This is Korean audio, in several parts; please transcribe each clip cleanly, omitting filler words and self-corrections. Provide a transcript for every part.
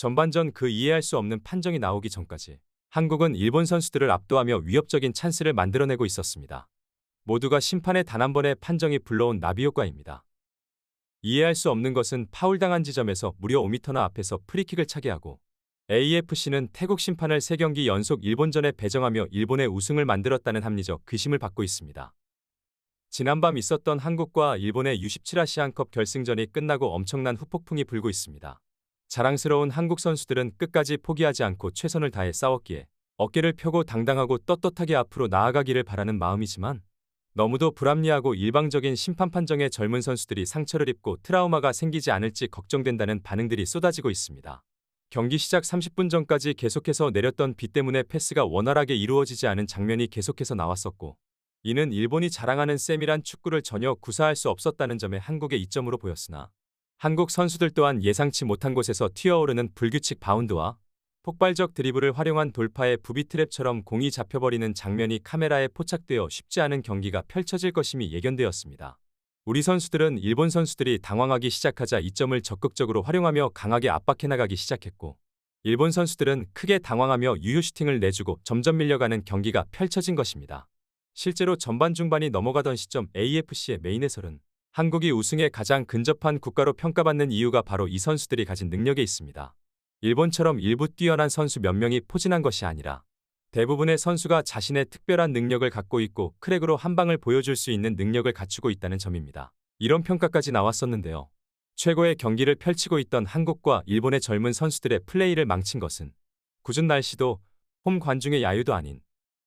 전반전 그 이해할 수 없는 판정이 나오기 전까지 한국은 일본 선수들을 압도하며 위협적인 찬스를 만들어내고 있었습니다. 모두가 심판의 단 한 번의 판정이 불러온 나비 효과입니다. 이해할 수 없는 것은 파울당한 지점에서 무려 5m나 앞에서 프리킥을 차게 하고 AFC는 태국 심판을 3경기 연속 일본전에 배정하며 일본의 우승을 만들었다는 합리적 의심을 받고 있습니다. 지난밤 있었던 한국과 일본의 U17 아시안컵 결승전이 끝나고 엄청난 후폭풍이 불고 있습니다. 자랑스러운 한국 선수들은 끝까지 포기하지 않고 최선을 다해 싸웠기에 어깨를 펴고 당당하고 떳떳하게 앞으로 나아가기를 바라는 마음이지만 너무도 불합리하고 일방적인 심판 판정에 젊은 선수들이 상처를 입고 트라우마가 생기지 않을지 걱정된다는 반응들이 쏟아지고 있습니다. 경기 시작 30분 전까지 계속해서 내렸던 비 때문에 패스가 원활하게 이루어지지 않은 장면이 계속해서 나왔었고 이는 일본이 자랑하는 세밀한 축구를 전혀 구사할 수 없었다는 점에 한국의 이점으로 보였으나 한국 선수들 또한 예상치 못한 곳에서 튀어오르는 불규칙 바운드와 폭발적 드리블을 활용한 돌파의 부비트랩처럼 공이 잡혀버리는 장면이 카메라에 포착되어 쉽지 않은 경기가 펼쳐질 것임이 예견되었습니다. 우리 선수들은 일본 선수들이 당황하기 시작하자 이 점을 적극적으로 활용하며 강하게 압박해 나가기 시작했고 일본 선수들은 크게 당황하며 유효 슈팅을 내주고 점점 밀려가는 경기가 펼쳐진 것입니다. 실제로 전반 중반이 넘어가던 시점 AFC의 메인 해설은 한국이 우승에 가장 근접한 국가로 평가받는 이유가 바로 이 선수들이 가진 능력에 있습니다. 일본처럼 일부 뛰어난 선수 몇 명이 포진한 것이 아니라 대부분의 선수가 자신의 특별한 능력을 갖고 있고 크랙으로 한 방을 보여줄 수 있는 능력을 갖추고 있다는 점입니다. 이런 평가까지 나왔었는데요. 최고의 경기를 펼치고 있던 한국과 일본의 젊은 선수들의 플레이를 망친 것은 궂은 날씨도 홈 관중의 야유도 아닌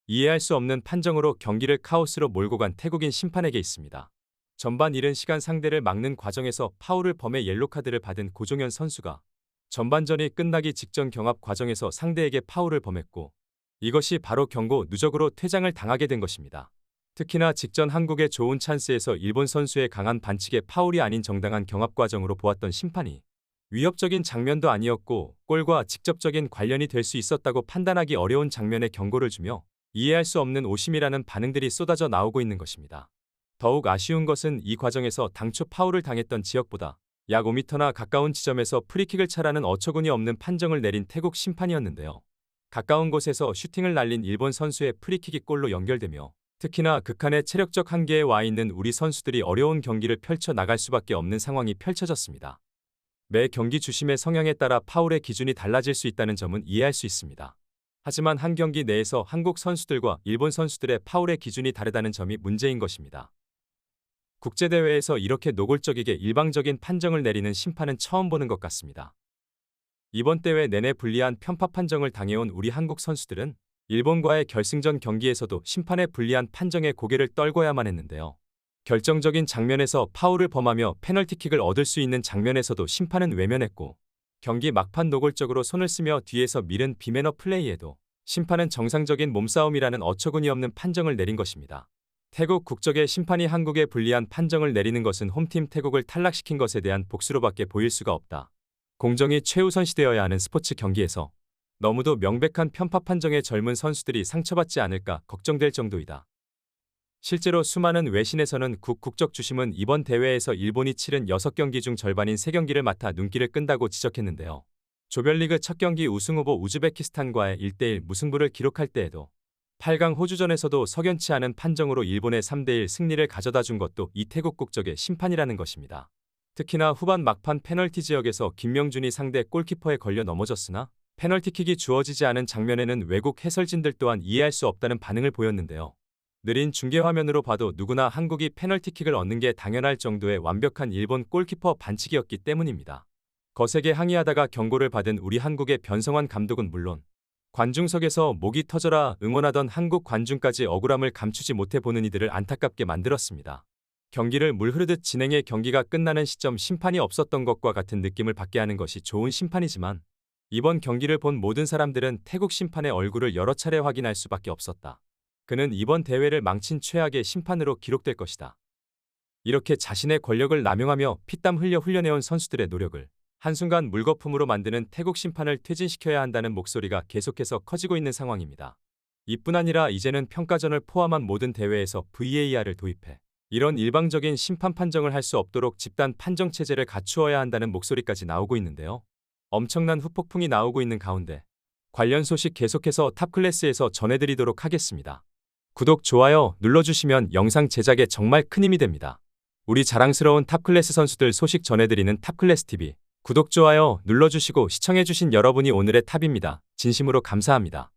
이해할 수 없는 판정으로 경기를 카오스로 몰고 간 태국인 심판에게 있습니다. 전반 이른 시간 상대를 막는 과정에서 파울을 범해 옐로카드를 받은 고종현 선수가 전반전이 끝나기 직전 경합 과정에서 상대에게 파울을 범했고 이것이 바로 경고 누적으로 퇴장을 당하게 된 것입니다. 특히나 직전 한국의 좋은 찬스에서 일본 선수의 강한 반칙에 파울이 아닌 정당한 경합 과정으로 보았던 심판이 위협적인 장면도 아니었고 골과 직접적인 관련이 될 수 있었다고 판단하기 어려운 장면에 경고를 주며 이해할 수 없는 오심이라는 반응들이 쏟아져 나오고 있는 것입니다. 더욱 아쉬운 것은 이 과정에서 당초 파울을 당했던 지역보다 약 5m나 가까운 지점에서 프리킥을 차라는 어처구니 없는 판정을 내린 태국 심판이었는데요. 가까운 곳에서 슈팅을 날린 일본 선수의 프리킥이 골로 연결되며 특히나 극한의 체력적 한계에 와 있는 우리 선수들이 어려운 경기를 펼쳐 나갈 수밖에 없는 상황이 펼쳐졌습니다. 매 경기 주심의 성향에 따라 파울의 기준이 달라질 수 있다는 점은 이해할 수 있습니다. 하지만 한 경기 내에서 한국 선수들과 일본 선수들의 파울의 기준이 다르다는 점이 문제인 것입니다. 국제대회에서 이렇게 노골적이게 일방적인 판정을 내리는 심판은 처음 보는 것 같습니다. 이번 대회 내내 불리한 편파 판정을 당해온 우리 한국 선수들은 일본과의 결승전 경기에서도 심판의 불리한 판정에 고개를 떨궈야만 했는데요. 결정적인 장면에서 파울을 범하며 페널티킥을 얻을 수 있는 장면에서도 심판은 외면했고 경기 막판 노골적으로 손을 쓰며 뒤에서 밀은 비매너 플레이에도 심판은 정상적인 몸싸움이라는 어처구니 없는 판정을 내린 것입니다. 태국 국적의 심판이 한국에 불리한 판정을 내리는 것은 홈팀 태국을 탈락시킨 것에 대한 복수로밖에 보일 수가 없다. 공정이 최우선시되어야 하는 스포츠 경기에서 너무도 명백한 편파 판정에 젊은 선수들이 상처받지 않을까 걱정될 정도이다. 실제로 수많은 외신에서는 국적 주심은 이번 대회에서 일본이 치른 6경기 중 절반인 3경기를 맡아 눈길을 끈다고 지적했는데요. 조별리그 첫 경기 우승 후보 우즈베키스탄과의 1대1 무승부를 기록할 때에도 8강 호주전에서도 석연치 않은 판정으로 일본의 3대1 승리를 가져다 준 것도 이 태국 국적의 심판이라는 것입니다. 특히나 후반 막판 페널티 지역에서 김명준이 상대 골키퍼에 걸려 넘어졌으나 페널티킥이 주어지지 않은 장면에는 외국 해설진들 또한 이해할 수 없다는 반응을 보였는데요. 느린 중계화면으로 봐도 누구나 한국이 페널티킥을 얻는 게 당연할 정도의 완벽한 일본 골키퍼 반칙이었기 때문입니다. 거세게 항의하다가 경고를 받은 우리 한국의 변성환 감독은 물론 관중석에서 목이 터져라 응원하던 한국 관중까지 억울함을 감추지 못해 보는 이들을 안타깝게 만들었습니다. 경기를 물 흐르듯 진행해 경기가 끝나는 시점 심판이 없었던 것과 같은 느낌을 받게 하는 것이 좋은 심판이지만 이번 경기를 본 모든 사람들은 태국 심판의 얼굴을 여러 차례 확인할 수밖에 없었다. 그는 이번 대회를 망친 최악의 심판으로 기록될 것이다. 이렇게 자신의 권력을 남용하며 피땀 흘려 훈련해온 선수들의 노력을 한순간 물거품으로 만드는 태국 심판을 퇴진시켜야 한다는 목소리가 계속해서 커지고 있는 상황입니다. 이뿐 아니라 이제는 평가전을 포함한 모든 대회에서 VAR을 도입해 이런 일방적인 심판 판정을 할 수 없도록 집단 판정 체제를 갖추어야 한다는 목소리까지 나오고 있는데요. 엄청난 후폭풍이 나오고 있는 가운데 관련 소식 계속해서 탑클래스에서 전해드리도록 하겠습니다. 구독, 좋아요 눌러주시면 영상 제작에 정말 큰 힘이 됩니다. 우리 자랑스러운 탑클래스 선수들 소식 전해드리는 탑클래스TV. 구독, 좋아요 눌러주시고 시청해주신 여러분이 오늘의 탑입니다. 진심으로 감사합니다.